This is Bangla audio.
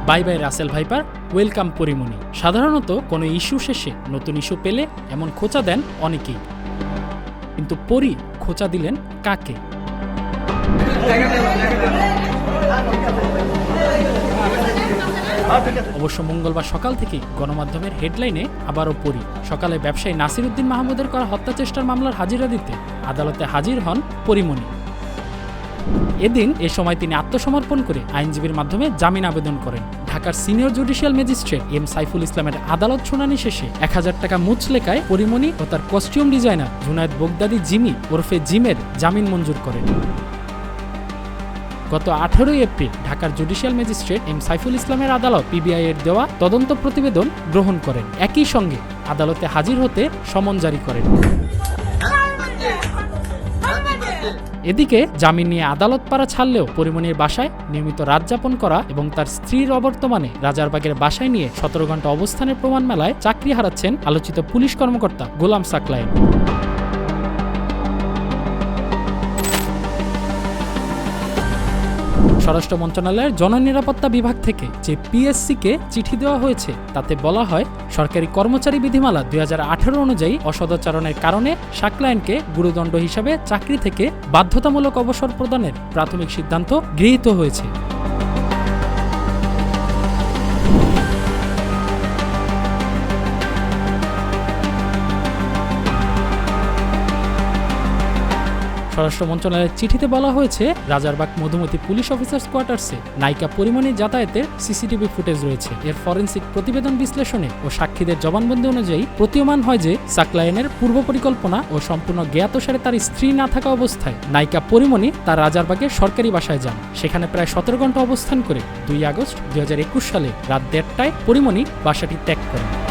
Bye bye Russell viper, welcome Pori Moni. সাধারণত কোনো ইস্যু শেষে নতুন ইস্যু পেলে এমন খোঁচা দেন অনেকেই, কিন্তু পরি খোঁচা দিলেন কাকে? অবশ্য মঙ্গলবার সকাল থেকেই গণমাধ্যমের হেডলাইনে আবারও পরি। সকালে ব্যবসায়ী নাসির উদ্দিন মাহমুদের করা হত্যা চেষ্টার মামলার হাজিরা দিতে আদালতে হাজির হন পরিমণি। এদিন এ সময় তিনি আত্মসমর্পণ করে আইনজীবীর মাধ্যমে জামিন আবেদন করেন। ঢাকার senior judicial magistrate M Saiful ইসলামের আদালত শুনানি শেষে ১,০০০ টাকা মুচলেকায় পরিমণি ও তার costume designer Junaid Baghdadi Jimmy ওরফে জিমের জামিন মঞ্জুর করেন। গত ১৮ এপ্রিল ঢাকার জুডিশিয়াল ম্যাজিস্ট্রেট এম সাইফুল ইসলামের আদালত পিবিআই এর দেওয়া তদন্ত প্রতিবেদন গ্রহণ করেন। একই সঙ্গে আদালতে হাজির হতে সমন জারি করেন। এদিকে জামিন নিয়ে আদালত পাড়া ছাড়লেও পরিমণির বাসায় নিয়মিত রাত যাপন করা এবং তার স্ত্রীর অবর্তমানে রাজারবাগের বাসায় নিয়ে ১৭ ঘন্টা অবস্থানের প্রমাণ মেলায় চাকরি হারাচ্ছেন আলোচিত পুলিশ কর্মকর্তা গোলাম সাকলায়েন। স্বরাষ্ট্র মন্ত্রণালয়ের জননিরাপত্তা বিভাগ থেকে যে পিএসসিকে চিঠি দেওয়া হয়েছে তাতে বলা হয়, সরকারি কর্মচারী বিধিমালা ২০১৮ অনুযায়ী অসদাচরণের কারণে সাকলায়েনকে গুরুদণ্ড হিসাবে চাকরি থেকে বাধ্যতামূলক অবসর প্রদানের প্রাথমিক সিদ্ধান্ত গৃহীত হয়েছে। স্বরাষ্ট্র মন্ত্রণালয়ের চিঠিতে বলা হয়েছে, রাজারবাগ মধুমতি পুলিশ অফিসার্স কোয়ার্টার্সে নায়িকা পরিমণির যাতায়াতের সিসিটিভি ফুটেজ রয়েছে। এর ফরেনসিক প্রতিবেদন বিশ্লেষণে ও সাক্ষীদের জবানবন্দি অনুযায়ী প্রতীয়মান হয় যে সাকলায়েনের পূর্ব পরিকল্পনা ও সম্পূর্ণ জ্ঞাতসারে তার স্ত্রী না থাকা অবস্থায় নায়িকা পরিমণি তার রাজারবাগের সরকারি বাসায় যান। সেখানে প্রায় ১৭ ঘন্টা অবস্থান করে ২ আগস্ট ২০২১ সালে রাত ১:৩০টায় পরিমণি বাসাটি ত্যাগ করেন।